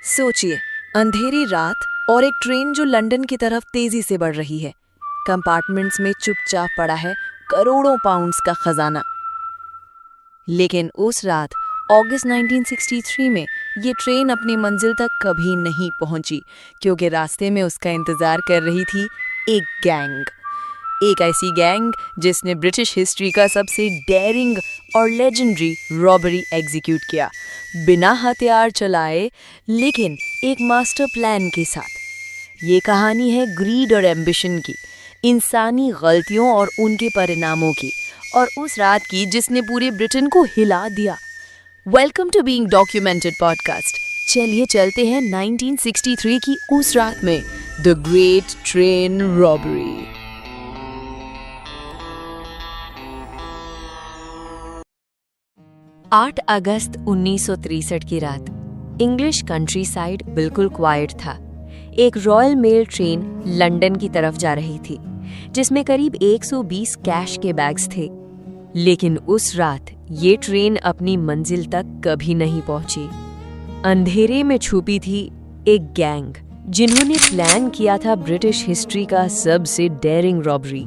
सोचिए, अंधेरी रात और एक ट्रेन जो लंदन की तरफ तेजी से बढ़ रही है। कंपार्टमेंट्स में चुपचाप पड़ा है करोड़ों पाउंड्स का खजाना। लेकिन उस रात अगस्त 1963 में ये ट्रेन अपनी मंजिल तक कभी नहीं पहुंची, क्योंकि रास्ते में उसका इंतजार कर रही थी एक ऐसी गैंग जिसने ब्रिटिश हिस्ट्री का सबसे डेयरिंग और लेजेंडरी रॉबरी एग्जीक्यूट किया, बिना हथियार चलाए लेकिन एक मास्टर प्लान के साथ। ये कहानी है ग्रीड और एम्बिशन की, इंसानी गलतियों और उनके परिणामों की, और उस रात की जिसने पूरे ब्रिटेन को हिला दिया। Welcome to being documented podcast. चलिए चलते हैं 1963 की उस रात में, द ग्रेट ट्रेन रॉबरी। 8 अगस्त 1963 की रात इंग्लिश कंट्री साइड बिल्कुल क्वाइट था। एक रॉयल मेल ट्रेन लंदन की तरफ जा रही थी, जिसमें करीब 120 कैश के बैग्स थे। लेकिन उस रात ये ट्रेन अपनी मंजिल तक कभी नहीं पहुंची। अंधेरे में छुपी थी एक गैंग जिन्होंने प्लान किया था ब्रिटिश हिस्ट्री का सबसे डेयरिंग रॉबरी।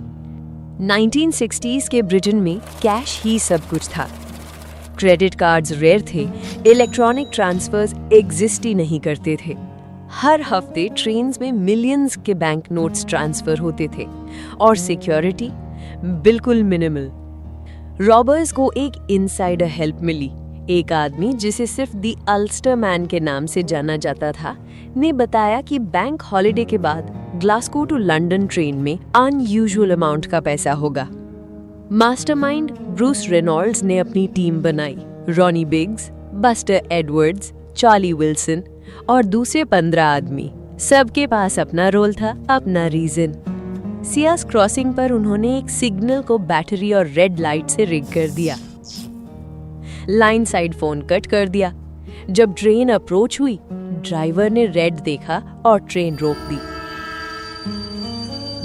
1960s के ब्रिटेन में कैश ही सब कुछ था। क्रेडिट कार्ड्स रेयर थे, इलेक्ट्रॉनिक ट्रांसफर्स एग्जिस्ट ही नहीं करते थे। हर हफ्ते ट्रेन्स में मिलियंस के बैंक नोट्स ट्रांसफर होते थे और सिक्योरिटी बिल्कुल मिनिमल। रॉबर्स को एक इनसाइडर हेल्प मिली। एक आदमी जिसे सिर्फ दी अल्स्टर मैन के नाम से जाना जाता था ने बताया कि बैंक हॉलिडे के बाद ग्लासगो टू लंदन ट्रेन में अनयूजुअल अमाउंट का पैसा होगा। मास्टरमाइंड ब्रूस रेनॉल्ड्स ने अपनी टीम बनाई। Ronnie Biggs, Buster Edwards, Charlie Wilson और दूसरे 15 आदमी। सबके पास अपना रोल था, अपना रीजन। सियास क्रॉसिंग पर उन्होंने एक सिग्नल को बैटरी और रेड लाइट से रिग कर दिया। लाइन साइड फोन कट कर दिया। जब ट्रेन अप्रोच हुई, ड्राइवर ने रेड देखा और ट्रेन रोक दी।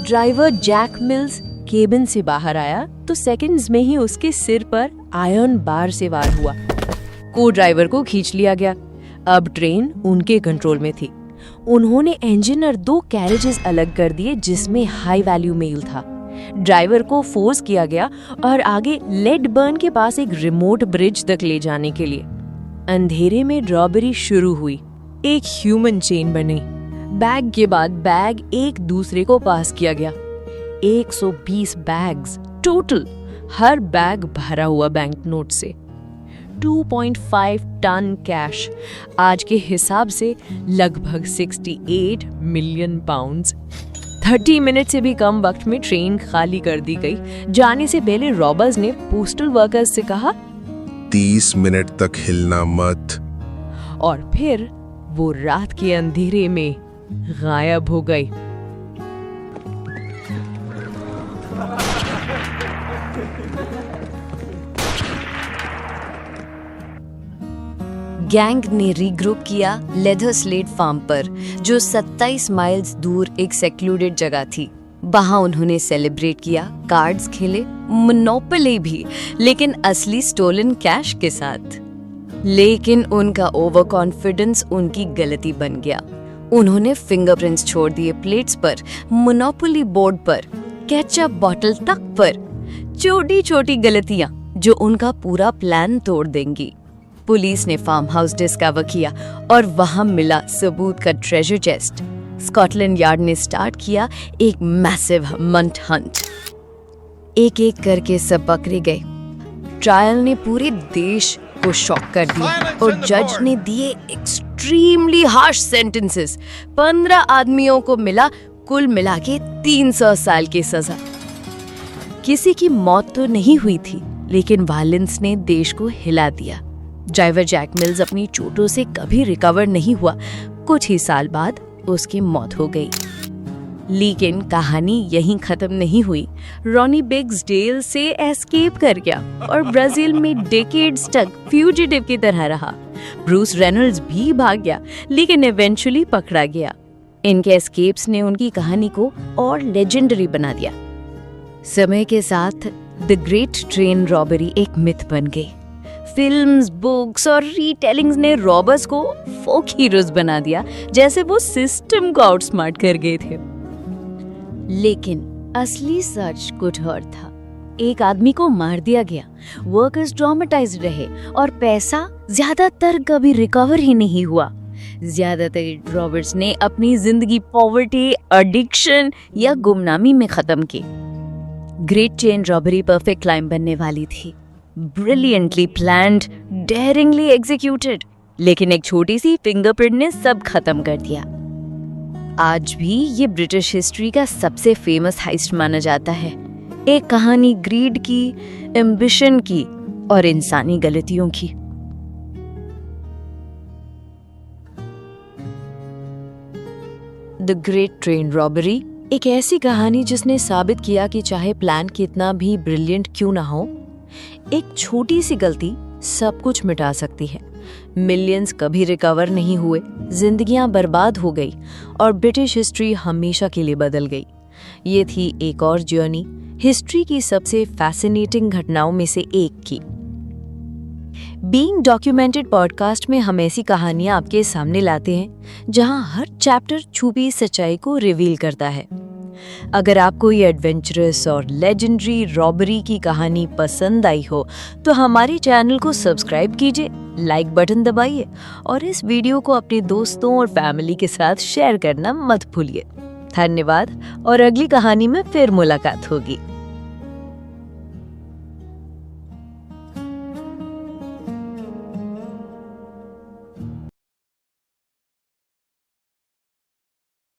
ड्राइवर जैक मिल्स केबिन से बाहर आया तो सेकंड्स में ही उसके सिर पर आयरन बार से वार हुआ। को ड्राइवर को खींच लिया गया। अब ट्रेन उनके कंट्रोल में थी। उन्होंने इंजन और 2 कैरेजेस अलग कर दिए जिसमें हाई वैल्यू मेल था। ड्राइवर को फोर्स किया गया और आगे लेड बर्न के पास एक रिमोट ब्रिज तक ले जाने के लिए। अंधेरे में रॉबरी शुरू हुई। एक ह्यूमन चेन बनी। बैग के बाद बैग एक दूसरे को पास किया गया। 120 बैग्स टोटल, हर बैग भरा हुआ बैंक नोट से। 2.5 टन कैश, आज के हिसाब से लगभग 68 मिलियन पाउंड्स। 30 मिनट से भी कम वक्त में ट्रेन खाली कर दी गई। जाने से पहले रॉबर्स ने पोस्टल वर्कर्स से कहा, 30 मिनट तक हिलना मत। और फिर वो रात के अंधेरे में गायब हो गई। गैंग ने रीग्रुप किया लेदर स्लेट फार्म पर, जो 27 माइल्स दूर एक सेक्लूडेड जगह थी। वहां उन्होंने सेलिब्रेट किया, कार्ड्स खेले, मोनोपोली भी, लेकिन असली स्टोलन कैश के साथ। लेकिन उनका ओवर कॉन्फिडेंस उनकी गलती बन गया। उन्होंने फिंगरप्रिंट्स छोड़ दिए प्लेट्स पर, मोनोपोली बोर्ड पर, केचप बॉटल तक पर। छोटी छोटी गलतियां जो उनका पूरा प्लान तोड़ देंगी। पुलिस ने फार्म हाउस डिस्कवर किया और वहां मिला सबूत का ट्रेजर चेस्ट। स्कॉटलैंड यार्ड ने स्टार्ट किया एक मैसिव मंट हंट। एक एक करके सब पकड़े गए। ट्रायल ने पूरे देश को शॉक कर दिया और जज ने दिए एक्सट्रीमली हार्श सेंटेंसेस। 15 आदमियों को मिला कुल मिला के 300 साल की सजा। किसी की मौत तो नहीं हुई थी, लेकिन वायलेंस ने देश को हिला दिया। ड्राइवर जैक मिल्स अपनी चोटों से कभी रिकवर नहीं हुआ। कुछ ही साल बाद उसकी मौत हो गई। लेकिन कहानी यहीं खत्म नहीं हुई। रॉनी बिग्स जेल से एस्केप कर गया और ब्राजील में डेकेड्स तक फ्यूजिटिव की तरह रहा। ब्रूस रेनॉल्ड्स भी भाग गया, लेकिन इवेंचुअली पकड़ा गया। इनके एस्केप्स ने उनकी कहानी को और लेजेंडरी बना दिया। समय के साथ द ग्रेट ट्रेन रॉबरी एक मिथ बन गई। फिल्म्स, बुक्स और रीटेलिंग्स ने रॉबर्स को फोक हीरोज बना दिया, जैसे वो सिस्टम को आउटस्मार्ट कर गए थे। लेकिन असली सच कुछ और था। एक आदमी को मार दिया गया, वर्कर्स ट्रॉमेटाइज्ड रहे और पैसा ज्यादातर कभी रिकवर ही नहीं हुआ। ज्यादातर रॉबर्ट्स ने अपनी जिंदगी पॉवर्टी, एडिक्शन या गुमनामी में खत्म की। Great chain robbery perfect climb बनने वाली थी, ब्रिलियंटली प्लान्ड, डेयरिंगली एग्जीक्यूटेड, लेकिन एक छोटी सी फिंगरप्रिंट ने सब खत्म कर दिया। आज भी ये ब्रिटिश हिस्ट्री का सबसे फेमस हाइस्ट माना जाता है। एक कहानी ग्रीड की, एम्बिशन की और इंसानी गलतियों की। द ग्रेट ट्रेन रॉबरी एक ऐसी कहानी जिसने साबित किया कि चाहे प्लान कितना भी ब्रिलियंट क्यों ना हो, एक छोटी सी गलती सब कुछ मिटा सकती है। मिलियंस कभी रिकवर नहीं हुए, जिंदगियां बर्बाद हो गई और ब्रिटिश हिस्ट्री हमेशा के लिए बदल गई। ये थी एक और जर्नी, हिस्ट्री की सबसे फैसिनेटिंग घटनाओं में से एक की। बीइंग डॉक्यूमेंटेड पॉडकास्ट में हम ऐसी कहानियां आपके सामने लाते हैं जहां हर चैप्टर छुपी सच्चाई को रिवील करता है। अगर आपको ये एडवेंचरस और लेजेंडरी रॉबरी की कहानी पसंद आई हो तो हमारे चैनल को सब्सक्राइब कीजिए, लाइक बटन दबाइए और इस वीडियो को अपने दोस्तों और फैमिली के साथ शेयर करना मत भूलिए। धन्यवाद और अगली कहानी में फिर मुलाकात होगी।